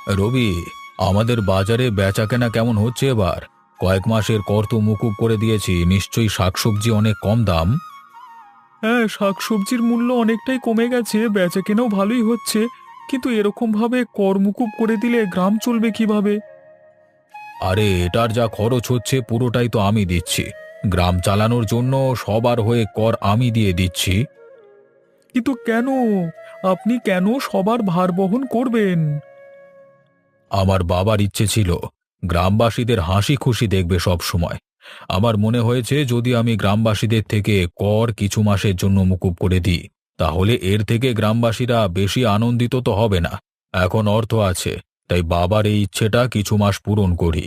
রবি, আমাদের বাজারে বেচাকেনা কেমন হচ্ছে এবার? কয়েক মাসের কর তো মুকুব করে দিয়েছি, নিশ্চয়ই শাকসবজি অনেক কম দাম। হ্যাঁ, শাকসবজির মূল্য অনেকটাই কমে গেছে, বেচাকেনাও ভালোই হচ্ছে। কিন্তু এরকম ভাবে করমুকুব করে দিলে গ্রাম চলবে কিভাবে? আরে এটার যা খরচ হচ্ছে পুরোটাই তো আমি দিচ্ছি। গ্রাম চালানোর জন্য সবার হয়ে কর আমি দিয়ে দিচ্ছি। কিন্তু কেন? আপনি কেন সবার ভার বহন করবেন? আমার বাবার ইচ্ছে ছিল গ্রামবাসীদের হাসি খুশি দেখবে সব সময়। আমার মনে হয়েছে যদি আমি গ্রামবাসীদের থেকে কর কিছু মাসের জন্য মুকুব করে দিই, তাহলে এর থেকে গ্রামবাসীরা বেশি আনন্দিত তো হবে না। এখন অর্থ আছে, তাই বাবার এই ইচ্ছেটা কিছু মাস পূরণ করি।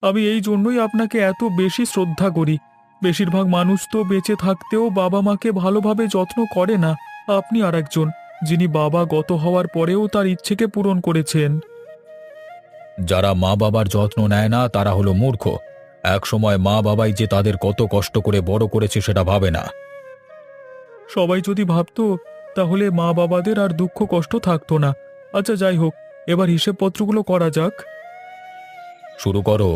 আমি এই জন্যই আপনাকে এত বেশি শ্রদ্ধা করি। বেশিরভাগ মানুষ তো বেঁচে থাকতেও বাবা মাকে ভালোভাবে যত্ন করে না। আপনি আরেকজন, যিনি বাবা গত হওয়ার পরেও তার ইচ্ছেকে পূরণ করেছেন। যারা মা বাবার যত্ন নেয় না তারা হলো মূর্খ। একসময় মা বাবাই যে তাদের কত কষ্ট করে বড় করেছে সেটা ভাবে না। সবাই যদি ভাবতো, তাহলে মা বাবাদের আর দুঃখ কষ্ট থাকতো না। আচ্ছা, যাই হোক, এবার হিসেবপত্রগুলো করা যাক। শুরু করো।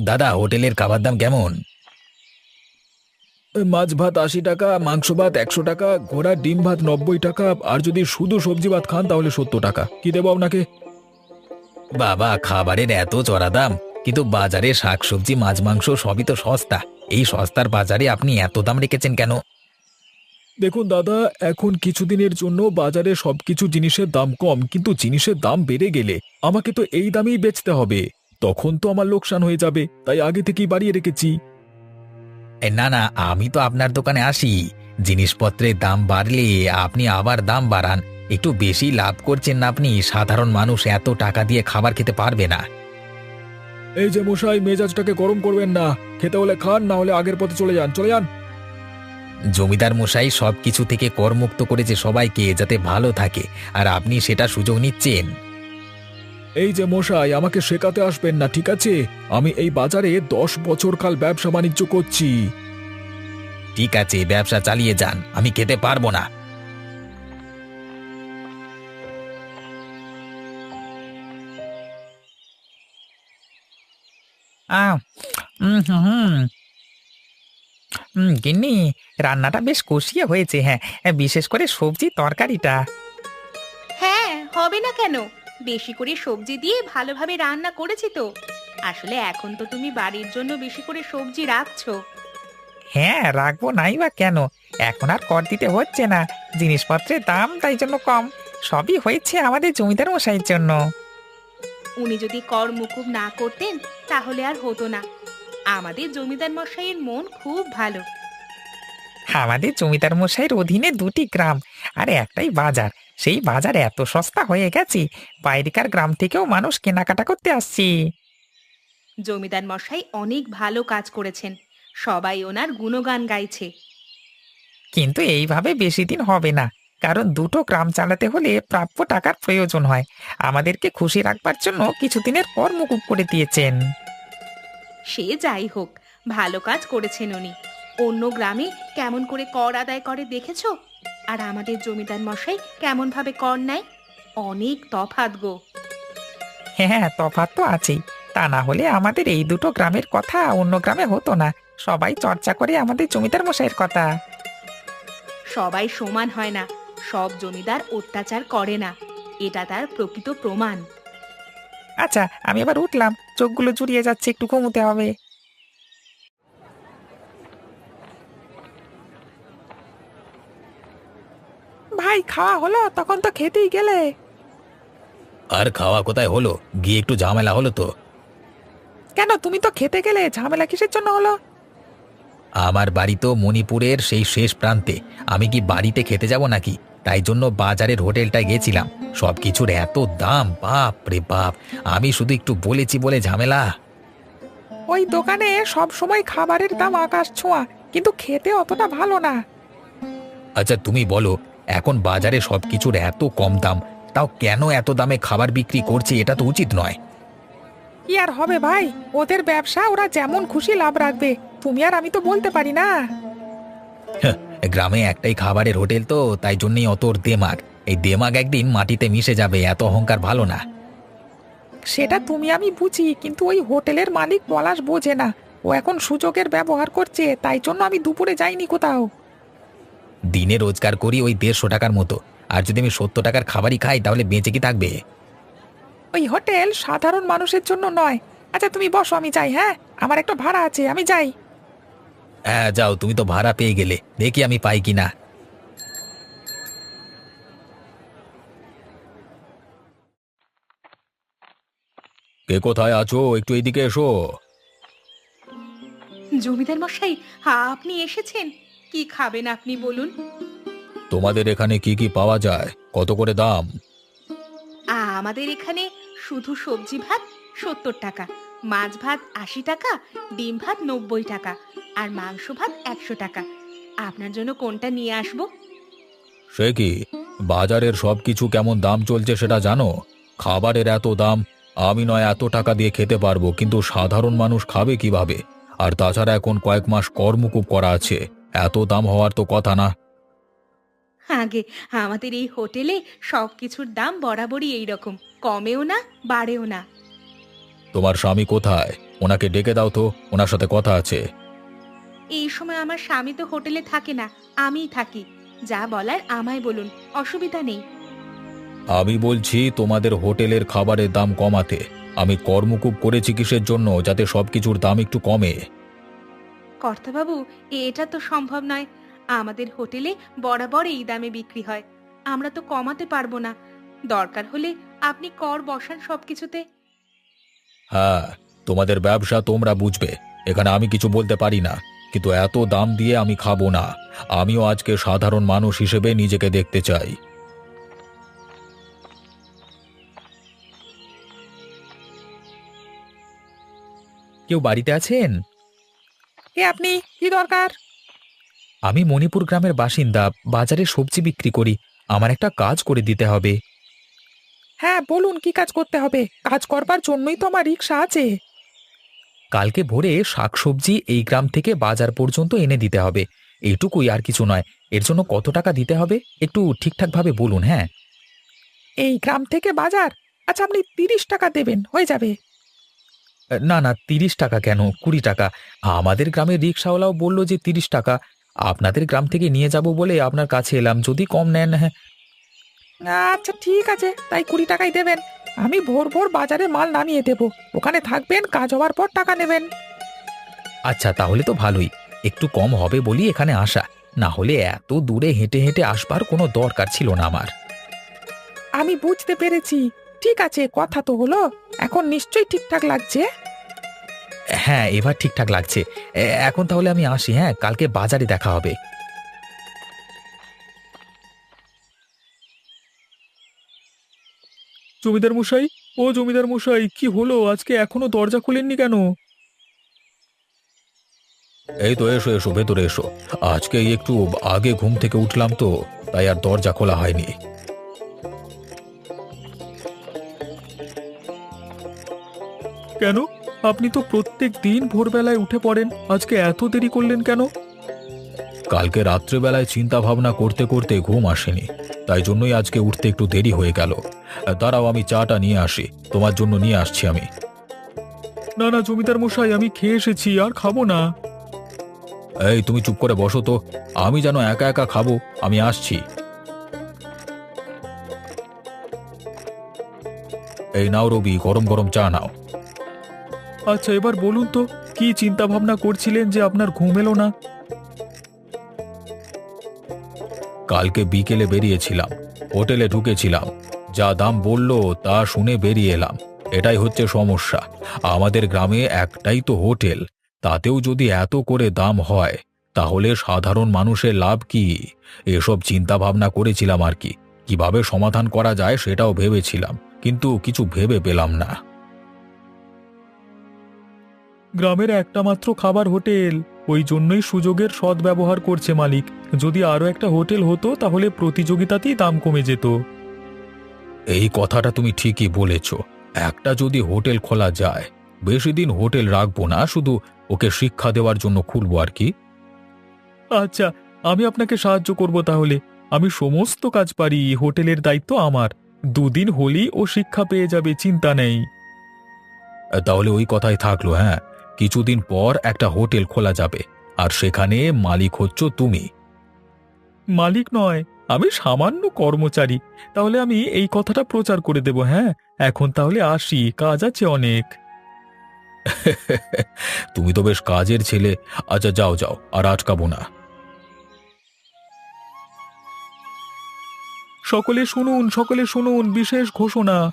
দাদা, হোটেলের খাবার দাম কেমন? মাছ ভাত 80 টাকা, মাংস ভাত 100 টাকা, ঘোড়ার ডিম ভাত 90 টাকা, আর যদি শুধু সবজি ভাত খান তাহলে 70 টাকা। কি দেবো আপনাকে? বাবা, খাবারের এত চড়া দাম, কিন্তু বাজারে শাকসবজি মাছ মাংস সবই তো সস্তা। এই সস্তার বাজারে আপনি এত দাম রেখেছেন কেন? দেখুন দাদা, এখন কিছুদিনের জন্য বাজারে সবকিছু জিনিসের দাম কম, কিন্তু জিনিসের দাম বেড়ে গেলে আমাকে তো এই দামেই বেচতে হবে। তখন তো আমার লোকসান হয়ে যাবে, তাই আগে থেকেই বাড়িয়ে রেখেছি। না না, আমি তো আপনার দোকানে আসি। জিনিসপত্রের দাম বাড়লে আপনি আবার দাম বাড়ান। একটু বেশি লাভ করছেন না আপনি। সাধারণ মানুষ এত টাকা দিয়ে খাবার খেতে পারবে না। এই যে মশাই, মেজাজটাকে গরম করবেন না। খেতে হলে খান, না হলে আগের পথে চলে যান, চলে যান। জমিদার মশাই সবকিছু থেকে করমুক্ত করেছে সবাইকে, যাতে ভালো থাকে, আর আপনি সেটা সুযোগ নিচ্ছেন। এই যে মশাই, আমাকে শেখাতে আসবেন না, ঠিক আছে? আমি এই বাজারে 10 বছর কাল ব্যবসা বাণিজ্য করছি। ঠিক আছে, ব্যবসা চালিয়ে যান, আমি খেতে পারবো না। আহ উম হুম হুম গিন্নি, রান্নাটা বেশ কষিয়ে হয়েছে। হ্যাঁ, বিশেষ করে সবজি তরকারিটা। হ্যাঁ, হবে না কেন? বেশি করে সবজি দিয়ে ভালোভাবে রান্না করেছি তো। আসলে এখন তো তুমি বাড়ির জন্য বেশি করে সবজি রাখছো। হ্যাঁ, রাখবো নাই বা কেন? এখন আর কর দিতে হচ্ছে না। জিনিসপত্রের দাম তাই জন্য কম। সবই হয়েছে আমাদের জমিদার মশাইয়ের জন্য। উনি যদি কর মুকুব না করতেন, তাহলে আর হতো না। আমাদের জমিদার মশাইয়ের মন খুব ভালো। আমাদের জমিদার মশাইয়ের অধীনে 2টি গ্রাম আর একটাই বাজার। সেই বাজার এত সস্তা হয়ে গেছে, বাইরেকার গ্রাম থেকেও মানুষ কেনাকাটা করতে আসছে। জমিদার মশাই অনেক ভালো কাজ করেছেন। সবাই ওনার গুণগান গাইছে। কিন্তু এইভাবে বেশি দিন হবে না, কারণ 2টো গ্রাম চালাতে হলে প্রাপ্য টাকার প্রয়োজন হয়। আমাদেরকে খুশি রাখবার জন্য কিছুদিনের পর মুকুব করে দিয়েছেন। সে যাই হোক, ভালো কাজ করেছেন উনি। অন্য গ্রামে কেমন করে কর আদায় করে দেখেছো? আর আমাদের জমিদার মশাই কেমন ভাবে কর নেয়? অনেক তফাৎ গো। হ্যাঁ, তফাৎ তো আছেই। তা না হলে আমাদের এই 2টো গ্রামের কথা অন্য গ্রামে হতো না। সবাই চর্চা করে আমাদের জমিদার মশাইয়ের কথা। সবাই সমান হয় না। সব জমিদার অত্যাচার করে না। এটা তার প্রকৃত প্রমাণ। আচ্ছা, আমি এবার উঠলাম, চোখগুলো জুড়িয়ে যাচ্ছে, একটু ঘুমোতে হবে। ভাই, খাওয়া হলো? তখন তো খেতেই গেলে। আর খাওয়া কোথায় হলো, গিয়ে একটু ঝামেলা হলো তো। কেন, তুমি তো খেতে গেলে, ঝামেলা কিসের জন্য হলো? আমার বাড়ি তো মণিপুরের সেই শেষ প্রান্তে। আমি কি বাড়িতে খেতে যাব নাকি? তাই জন্য বাজারের হোটেলটায় গেছিলাম। সবকিছুর এত দাম, বাপ রে বাপ! আমি শুধু একটু বলেছি বলে ঝামেলা। ওই দোকানে সব সময় খাবারের দাম আকাশ ছোঁয়া, কিন্তু খেতে অতটা ভালো না। আচ্ছা তুমি বলো, এখন বাজারে সবকিছুর এত কম দাম, তাও কেন এত দামে খাবার বিক্রি করছে? এটা তো উচিত নয়। কি আর হবে ভাই, ওদের ব্যবসা, ওরা যেমন খুশি লাভ রাখবে। তুমি আর আমি তো বলতে পারি না। হ্যাঁ, গ্রামে একটাই খাবারের হোটেল তো, তাই জন্যই অত ওর দেমাগ। এই দেমাগ একদিন মাটিতে মিশে যাবে, এত অহংকার ভালো না। সেটা তুমি আমি বুঝি, কিন্তু ওই হোটেলের মালিক পলাশ বোঝে না। ও এখন সুযোগের ব্যবহার করছে, তাই জন্য আমি দুপুরে যাইনি কোথাও। দিনে রোজগার করি ওই 150 টাকার মতো, আর যদি আমি 70 টাকার খাবারই খাই তাহলে বেঁচে কি থাকবে? ওই হোটেল সাধারণ মানুষের জন্য নয়। আচ্ছা তুমি বসো, আমি যাই। হ্যাঁ, আমার একটা ভাড়া আছে, আমি যাই। হ্যাঁ যাও, তুমি তো ভাড়া পেয়ে গেলে, দেখি আমি পাই কিনা। কে কোথায় আছো? একটু এইদিকে এসো। জমিদার মশাই, আপনি এসেছেন? কি খাবেন আপনি বলুন? তোমাদের এখানে কি কি পাওয়া যায়? কত করে দাম? আমাদের এখানে শুধু সবজি ভাত 70 টাকা, মাছ ভাত 80 টাকা, ডিম ভাত 90 টাকা, আর মাংস ভাত 100 টাকা। আপনার জন্য কোনটা নিয়ে আসবো? সে কি, বাজারের সব কিছু কেমন দাম চলছে সেটা জানো? খাবারের এত দাম, আমি নয় এত টাকা দিয়ে খেতে পারবো, কিন্তু সাধারণ মানুষ খাবে কিভাবে? আর তাছাড়া এখন কয়েক মাস কর্মকুব করা আছে, এত দাম হওয়ার তো কথা না। আগে আমাদের এই হোটেলে সবকিছুর দাম বরাবরই এই রকম, কমেও না বাড়েও না। তোমার স্বামী কোথায়? ওনাকে ডেকে দাও তো, ওনার সাথে কথা আছে। এই সময় আমার স্বামী তো হোটেলে থাকে না, আমিই থাকি। যা বলার আমায় বলুন, অসুবিধা নেই। আমি বলছি তোমাদের হোটেলের খাবারের দাম কমাতে। আমি কর্মকুব করেছি কিসের জন্য? যাতে সবকিছুর দাম একটু কমে। কর্তাবাবু, এটা তো সম্ভব নয়। আমাদের হোটেলে বরাবর এই দামে বিক্রি হয়, আমরা তো কমাতে পারবো না। দরকার হলে আপনি কর বসান সবকিছুতে। হ্যাঁ, তোমাদের ব্যবসা তোমরা বুঝবে, এখানে আমি কিছু বলতে পারি না। কিন্তু এত দাম দিয়ে আমি খাবো না। আমিও আজকে সাধারণ মানুষ হিসেবে নিজেকে দেখতে চাই। কেউ বাড়িতে আছেন? কে আপনি? কি দরকার? আমি মণিপুর গ্রামের বাসিন্দা, বাজারে সবজি বিক্রি করি। আমার একটা কাজ করে দিতে হবে। হ্যাঁ বলুন, কি কাজ করতে হবে? কাজ করবার জন্যই তো আমার রিক্সা আছে। কালকে ভোরে শাকসবজি এই গ্রাম থেকে বাজার পর্যন্ত এনে দিতে হবে, এইটুকুই, আর কিছু নয়। এর জন্য কত টাকা দিতে হবে একটু ঠিকঠাকভাবে বলুন। হ্যাঁ, এই গ্রাম থেকে বাজার? আচ্ছা আপনি 30 টাকা দেবেন, হয়ে যাবে। না না, 30 টাকা কেন, 20 টাকা। আমাদের গ্রামের রিক্সাওয়ালাও বলল যে 30 টাকা। আপনাদের গ্রাম থেকে নিয়ে যাব বলে আপনার কাছে এলাম, যদি কম নেন। হ্যাঁ, আচ্ছা ঠিক আছে, তাই 20 টাকাই দেবেন। আমি ভোর ভোর বাজারে মাল নামিয়ে দেব, ওখানে থাকবেন, কাজ হওয়ার পর টাকা নেবেন। আচ্ছা তাহলে তো ভালোই। একটু কম হবে বলি এখানে আসা, না হলে এত দূরে হেঁটে হেঁটে আসবার কোনো দরকার ছিল না আমার। আমি বুঝতে পেরেছি। ঠিক আছে, কথা তো হলো, এখন নিশ্চয়ই ঠিকঠাক লাগছে। হ্যাঁ, এবার ঠিকঠাক লাগছে। এখন তাহলে আমি আসি। হ্যাঁ, কালকে বাজারে দেখা হবে। জমিদার মশাই, ও জমিদার মশাই, কি হলো আজকে এখনো দরজা খুলেননি কেন? এই তো, এসো এসো, ভেতরে এসো। আজকে একটু আগে ঘুম থেকে উঠলাম তো, তাই আর দরজা খোলা হয়নি। কেন? আপনি তো প্রত্যেক দিন ভোরবেলায় উঠে পড়েন, আজকে এত দেরি করলেন কেন? কালকে রাত্রেবেলায় চিন্তা ভাবনা করতে করতে ঘুম আসেনি, তাই জন্যই আজকে উঠতে একটু দেরি হয়ে গেল। দাঁড়াও, আমি চাটা নিয়ে আসি, তোমার জন্য নিয়ে আসছি আমি। না না জমিদার মশাই, আমি খেয়ে এসেছি, আর খাবো না। এই তুমি চুপ করে বসো তো, আমি যেন একা একা খাবো। আমি আসছি। এই নাও রবি, গরম গরম চা নাও। আচ্ছা এবার বলুন তো, কি চিন্তা ভাবনা করছিলেন যে আপনার ঘুম এলো না? কালকে বিকেলে বেরিয়েছিলাম, হোটেলে ঢুকেছিলাম, যা দাম বললো তা শুনে বেরিয়ে এলাম। এটাই হচ্ছে সমস্যা। আমাদের গ্রামে একটাই তো হোটেল, তাতেও যদি এত করে দাম হয়, তাহলে সাধারণ মানুষের লাভ কি? এসব চিন্তা ভাবনা করেছিলাম আর কি, কিভাবে সমাধান করা যায় সেটাও ভেবেছিলাম, কিন্তু কিছু ভেবে পেলাম না। গ্রামের একটা মাত্র খাবার হোটেল, ওই জন্যই সুযোগের সদ্ব্যবহার করছে মালিক। যদি আরো একটা হোটেল হতো তাহলে প্রতিযোগিতাতেই দাম কমে যেত। এই কথাটা তুমি ঠিকই বলেছ। একটা যদি হোটেল খোলা যায়, বেশি দিন হোটেল রাখবো না, শুধু ওকে শিক্ষা দেওয়ার জন্য খুলবো আর কি। আচ্ছা, আমি আপনাকে সাহায্য করব তাহলে। আমি সমস্ত কাজ পারি, হোটেলের দায়িত্ব আমার। দুদিন হলেই ও শিক্ষা পেয়ে যাবে, চিন্তা নেই। তাহলে ওই কথাই থাকলো, হ্যাঁ, কিছুদিন পর একটা হোটেল খোলা যাবে, আর সেখানে মালিক হচ্ছ তুমি। মালিক নয়, আমি সামান্য কর্মচারী। তাহলে আমি এই কথাটা প্রচার করে দেব। হ্যাঁ, এখন তাহলে আসি, কাজ আছে অনেক। তুমি তো বেশ কাজের ছেলে। আচ্ছা, যাও যাও, আর আটকাবো না। সকলে শুনুন, সকলে শুনুন, বিশেষ ঘোষণা।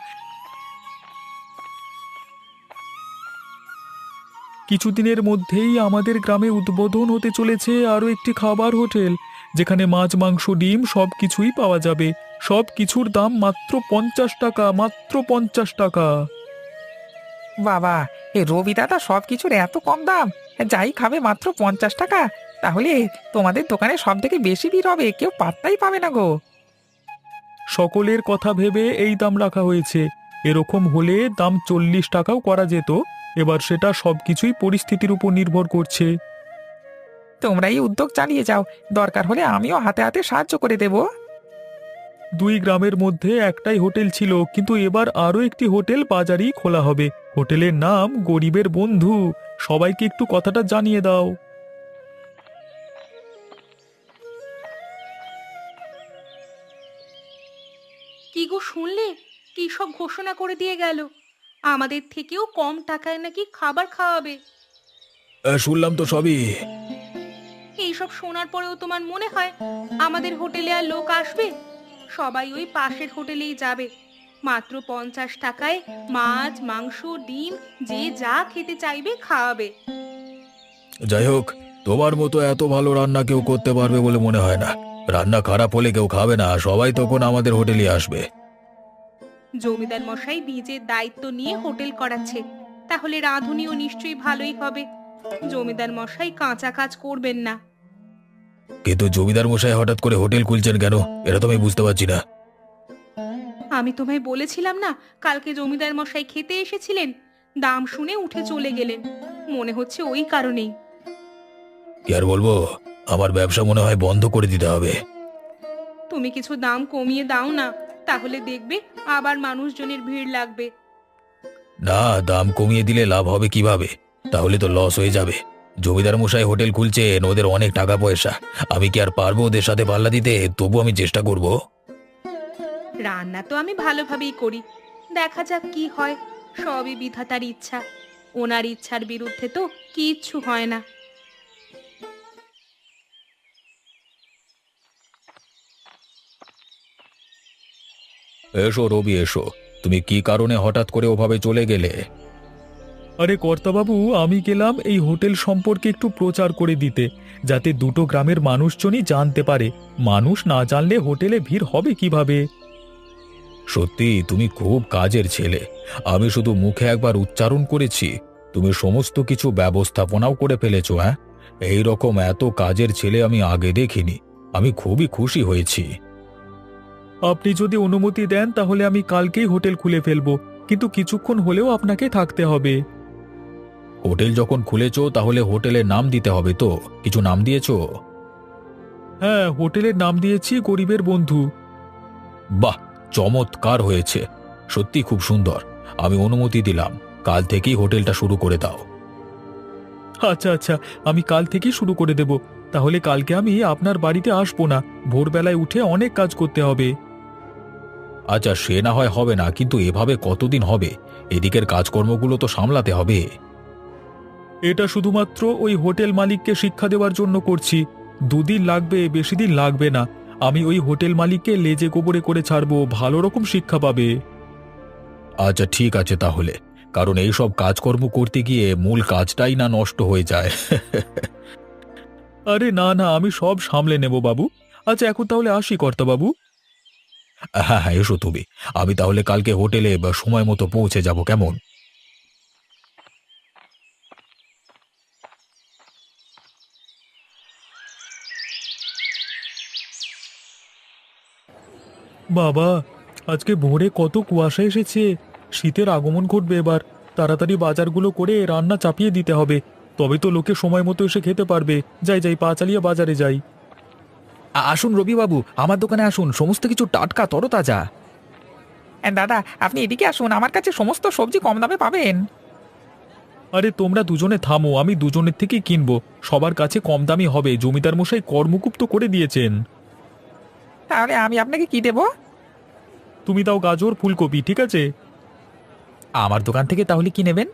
কিছুদিনের মধ্যেই আমাদের গ্রামে উদ্বোধন হতে চলেছে আরও একটি খাবার হোটেল, যেখানে মাছ, মাংস, ডিম সব কিছুই পাওয়া যাবে। সব কিছুর দাম মাত্র 50 টাকা, মাত্র 50 টাকা। বাবা, এই রবি দাদা সব কিছুর এত কম দাম! যাই খাবে মাত্র 50 টাকা! তাহলে তোমাদের দোকানে সব থেকে বেশি ভিড় হবে, কেউ পাত্তাই পাবে না গো। সকলের কথা ভেবে এই দাম রাখা হয়েছে। এরকম হলে দাম 40 টাকাও করা যেত। এবার সেটা সবকিছুই পরিস্থিতির উপর নির্ভর করছে। তোমরা এই উদ্যোগ চালিয়ে যাও, দরকার হলে আমিও হাতে হাতে সাহায্য করে দেব। দুই গ্রামের মধ্যে একটাই হোটেল ছিল, কিন্তু এবার আরও একটি হোটেল বাজারেই খোলা হবে। হোটেলের নাম গরিবের বন্ধু। সবাইকে একটু কথাটা জানিয়ে দাও। কি গো, শুনলে? কি সব ঘোষণা করে দিয়ে গেল! আমাদের থেকেও কম টাকায় নাকি খাবার খাওয়াবে। শুনলাম তো সবই। এইসব শোনার পরেও তোমার মনে হয় আমাদের হোটেলে আর লোক আসবে? সবাই ওই পাশের হোটেলেই যাবে। মাত্র 50 টাকায় মাছ, মাংস, ডিম যে যা খেতে চাইবে খাওয়াবে। যাই হোক, তোমার মতো এত ভালো রান্না কেউ করতে পারবে বলে মনে হয় না। রান্না খারাপ হলে কেউ খাবে না, সবাই তখন আমাদের হোটেলে আসবে। জমিদার মশাই নিজের দায়িত্ব নিয়ে হোটেল করাচ্ছে, তাহলে রাঁধুনিও নিশ্চয়ই ভালোই হবে। জমিদার মশাই কাঁচা কাজ করবেন না। কিন্তু জমিদার মশাই হঠাৎ করে হোটেল খুলছেন কেন, এটা তো আমি বুঝতে পারছি না। আমি তোমায় বলেছিলাম না, কালকে জমিদার মশাই খেতে এসেছিলেন, দাম শুনে উঠে চলে গেলেন। মনে হচ্ছে ওই কারণেই। কি আর বলবো, আমার ব্যবসা মনে হয় বন্ধ করে দিতে হবে। তুমি কিছু দাম কমিয়ে দাও না, তাহলে দেখবে আবার মানুষজনের ভিড় লাগবে। না, দাম কমিয়ে দিলে লাভ হবে কিভাবে? তাহলে তো লস হয়ে যাবে। জমিদার মশাই হোটেল খুলছেন, ওদের অনেক টাকা পয়সা। আমি কি আর পারবো ওদের সাথে পাল্লা দিতে? তবু আমি চেষ্টা করব। রান্না তো আমি ভালোভাবেই করি, দেখা যাক কি হয়। সবই বিধাতার ইচ্ছা, ওনার ইচ্ছার বিরুদ্ধে তো কিচ্ছু হয় না। এসো রবি, এসো। তুমি কি কারণে হঠাৎ করে ওভাবে চলে গেলে? আরে কর্তাবাবু, আমি গেলাম এই হোটেল সম্পর্কে একটু প্রচার করে দিতে, যাতে দুটো গ্রামের মানুষজনই জানতে পারে। মানুষ না জানলে হোটেলে ভিড় হবে কিভাবে? সত্যি তুমি খুব কাজের ছেলে। আমি শুধু মুখে একবার উচ্চারণ করেছি, তুমি সমস্ত কিছু ব্যবস্থাপনাও করে ফেলেছো। হ্যাঁ, এই রকম এত কাজের ছেলে আমি আগে দেখিনি। আমি খুবই খুশি হয়েছি। আপনি যদি অনুমতি দেন তাহলে আমি কালকেই হোটেল খুলে ফেলবো, কিন্তু কিছুক্ষণ হলেও আপনাকে থাকতে হবে। হোটেল যখন খুলেছো তাহলে হোটেলের নাম দিতে হবে তো। কিছু নাম দিয়েছো? হ্যাঁ, হোটেলের নাম দিয়েছি গরিবের বন্ধু। বাহ, চমৎকার হয়েছে, সত্যি খুব সুন্দর। আমি অনুমতি দিলাম, কাল থেকেই হোটেলটা শুরু করে দাও। আচ্ছা আচ্ছা, আমি কাল থেকেই শুরু করে দেব। তাহলে কালকে আমি আপনার বাড়িতে আসবো না, ভোরবেলায় উঠে অনেক কাজ করতে হবে। আচ্ছা, সে না হয় হবে না, কিন্তু এভাবে কতদিন হবে? এদিকের কাজকর্মগুলো তো সামলাতে হবে। এটা শুধুমাত্র ওই হোটেল মালিককে শিক্ষা দেওয়ার জন্য করছি। দুদিন লাগবে, বেশি দিন লাগবে না। আমি ওই হোটেল মালিককে লেজে গোবরে করে ছাড়বো, ভালো রকম শিক্ষা পাবে। আচ্ছা ঠিক আছে তাহলে, কারণ এই সব কাজকর্ম করতে গিয়ে মূল কাজটাই না নষ্ট হয়ে যায়। আরে না না, আমি সব সামলে নেব বাবু। আচ্ছা, এখন তাহলে আসি কর্তাবাবু। হ্যাঁ হ্যাঁ, এসো তুমি। আমি তাহলে কালকে হোটেলে সময় মতো পৌঁছে যাব, কেমন? বাবা, আজকে ভোরে কত কুয়াশা এসেছে। শীতের আগমন ঘটবে এবার। তাড়াতাড়ি বাজারগুলো করে রান্না চাপিয়ে দিতে হবে, তবে তো লোকে সময় মতো এসে খেতে পারবে। যাই যাই, পা চালিয়ে বাজারে যাই। আসুন রবিবাবু, আমার দোকানে আসুন, সমস্ত কিছু টাটকা তরতাজা। দাদা, আপনি এদিকে আসুন, আমার কাছে সমস্ত সবজি কম দামে পাবেন। আরে তোমরা দুজনে থামো, আমি দুজনের থেকেই কিনবো। সবার কাছে কম দামি হবে, জমিদার মশাই করমুকুব তো করে দিয়েছেন। তাহলে আমি আপনাকে কি দেবো? তুমি দাও গাজর ফুলকপি, ঠিক আছে? আমার দোকান থেকে তাহলে কি নেবেন?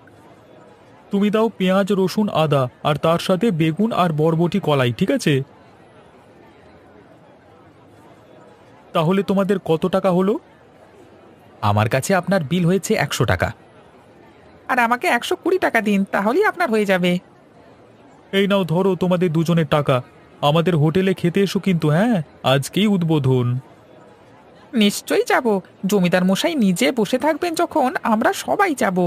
তুমি দাও পেঁয়াজ রসুন আদা, আর তার সাথে বেগুন আর বরবটি কলাই, ঠিক আছে? তাহলে তোমাদের কত টাকা হলো? আমার কাছে আপনার বিল হয়েছে 100 টাকা। আর আমাকে 120 টাকা দিন, তাহলেই আপনার হয়ে যাবে। এই নাও ধরো তোমাদের দুজনের টাকা। আমাদের হোটেলে খেতে এসো কিন্তু, হ্যাঁ, আজকেই উদ্বোধন। নিশ্চয়ই যাব। জমিদার মশাই নিজে বসে থাকবেন যখন, আমরা সবাই যাব।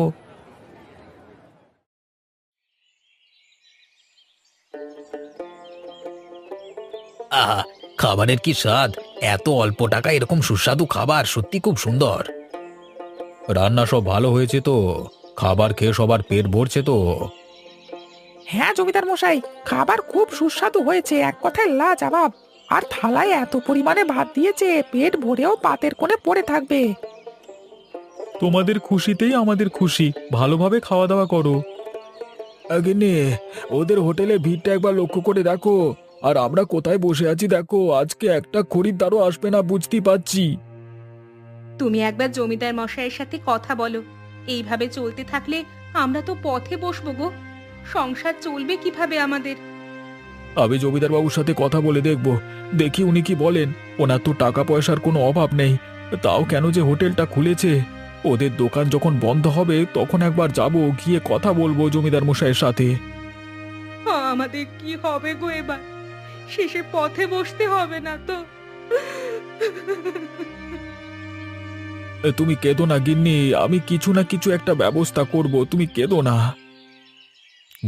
আহা, খাবারের কি স্বাদ! এত অল্প টাকা এরকম সুস্বাদু খাবার সত্যি খুব সুন্দর। রান্না সব ভালো হয়েছে তো? খাবার খেয়ে সবার পেট ভরছে তো? হ্যাঁ জমিদার মশাই, খাবার খুব সুস্বাদু হয়েছে, এক কথায় লাজবাব। আর থালায় এত পরিমাণে ভাত দিয়েছে, পেট ভরেও পাতের কোণে পড়ে থাকবে। তোমাদের খুশিতেই আমাদের খুশি, ভালোভাবে খাওয়া দাওয়া করো। গিন্নি, ওদের হোটেলে ভিড়টা একবার লক্ষ্য করে দেখো। আর আমরা কোথায় বসে আছি দেখো, আজকে একটা খরিদ্দারও আসবে না বুঝতেই পারছি। তুমি একবার জমিদার মশাইয়ের সাথে কথা বলো। এইভাবে চলতে থাকলে আমরা তো পথে বসবো গো। সংসার চলবে কিভাবে আমাদের? আমি জমিদার বাবুর সাথে কথা বলে দেখব, দেখি উনি কি বলেন। ওনার তো টাকা পয়সার কোনো অভাব নেই, তাও কেন যে হোটেলটা খুলেছে। ওদের দোকান যখন বন্ধ হবে তখন একবার যাব, গিয়ে কথা বলবো জমিদার মশাইয়ের সাথে। আমাদের কি হবে গো এবার? শেষে পথে বসতে হবে না তো? তুমি কেঁদো না গিন্নি, আমি কিছু না কিছু একটা ব্যবস্থা করব, তুমি কেঁদো না।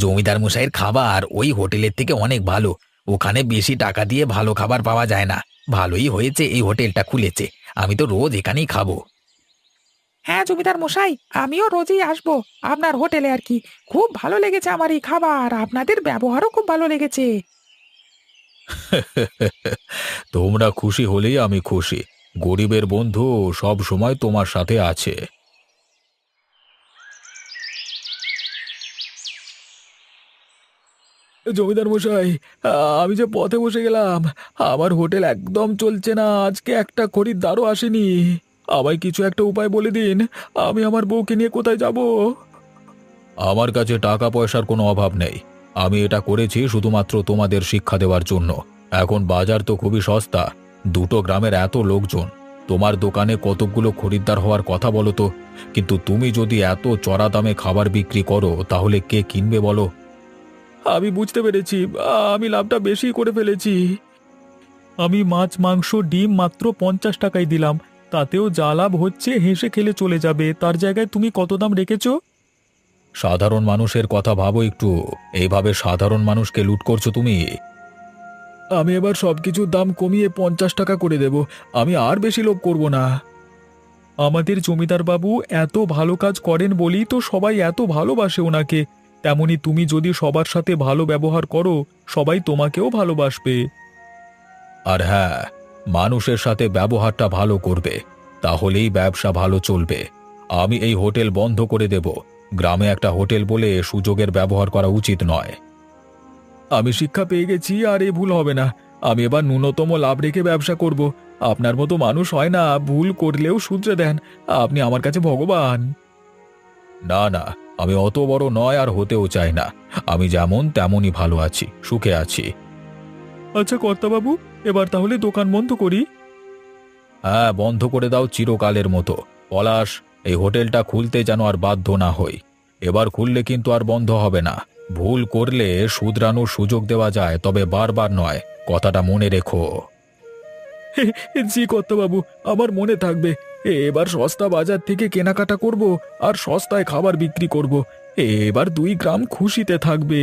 জমিদার মশাইয়ের খাবার ওই হোটেলের থেকে অনেক ভালো। ওখানে বেশি টাকা দিয়ে ভালো খাবার পাওয়া যায় না। ভালোই হয়েছে এই হোটেলটা খুলেছে, আমি তো রোজ এখানেই খাবো। হ্যাঁ জমিদার মশাই, আমিও রোজই আসবো আপনার হোটেলে আর কি। খুব ভালো লেগেছে আমার এই খাবার, আপনাদের ব্যবহারও খুব ভালো লেগেছে। তোমরা খুশি হলেই আমি খুশি। গরিবের বন্ধু সব সময় তোমার সাথে আছে। জমিদার মশাই, আমি যে পথে বসে গেলাম, আমার হোটেল একদম চলছে না, আজকে একটা খরিদ্দারও আসেনি। আমায় কিছু একটা উপায় বলে দিন, আমি আমার বউকে নিয়ে কোথায় যাব? আমার কাছে টাকা পয়সার কোনো অভাব নেই। আমি এটা করেছি শুধুমাত্র তোমাদের শিক্ষা দেওয়ার জন্য। এখন বাজার তো খুবই সস্তা, দুটো গ্রামের এত লোকজন, তোমার দোকানে কতগুলো খরিদ্দার হওয়ার কথা বলো তো। কিন্তু তুমি যদি এত চড়া দামে খাবার বিক্রি করো তাহলে কে কিনবে বলো? আমি বুঝতে পেরেছি, আমি লাভটা বেশি করে ফেলেছি। আমি মাছ মাংস ডিম মাত্র 50 টাকায় দিলাম, তাতেও যা লাভ হচ্ছে হেসে খেলে চলে যাবে। তার জায়গায় তুমি কত দাম রেখেছো? সাধারণ মানুষের কথা ভাবো একটু, এইভাবে সাধারণ মানুষকে লুট করছো তুমি। আমি এবার সবকিছুর দাম কমিয়ে 50 টাকা করে দেব, আমি আর বেশি লোভ করব না। আমাদের জমিদার বাবু এত ভালো কাজ করেন বলেই তো সবাই এত ভালোবাসে ওনাকে। তেমনি তুমি যদি সবার সাথে ভালো ব্যবহার করো, সবাই তোমাকেও ভালোবাসবে। আর হ্যাঁ, মানুষের সাথে ব্যবহারটা ভালো করবে, তাহলেই ব্যবসা ভালো চলবে। আমি এই হোটেল বন্ধ করে দেব। গ্রামে একটা হোটেল বলে সুযোগের ব্যবহার করা উচিত নয়। আমি শিক্ষা পেয়ে গেছি, আর এ ভুল হবে না। আমি এবার ন্যূনতম লাভ রেখে ব্যবসা করব। আপনার মতো মানুষ হয় না, ভুল করলেও শুধরে দেন। আপনি আমার কাছে ভগবান। না না, আমি অত বড় নয় আর হতেও চাই না। আমি যেমন তেমনই ভালো আছি, সুখে আছি। আচ্ছা কর্তাবাবু, এবার তাহলে দোকান বন্ধ করি? হ্যাঁ, বন্ধ করে দাও চিরকালের মতো। পলাশ, এই হোটেলটা খুলতে যেন আর বাধ্য না হই। এবার খুললে কিন্তু আর বন্ধ হবে না। ভুল করলে শুধরানোর সুযোগ দেওয়া যায়, তবে বারবার নয়, কথাটা মনে রেখো। জি কর্তাবাবু, আমার মনে থাকবে। এবার সস্তা বাজার থেকে কেনাকাটা করব, আর সস্তায় খাবার বিক্রি করব। এবার 2 গ্রাম খুশিতে থাকবে।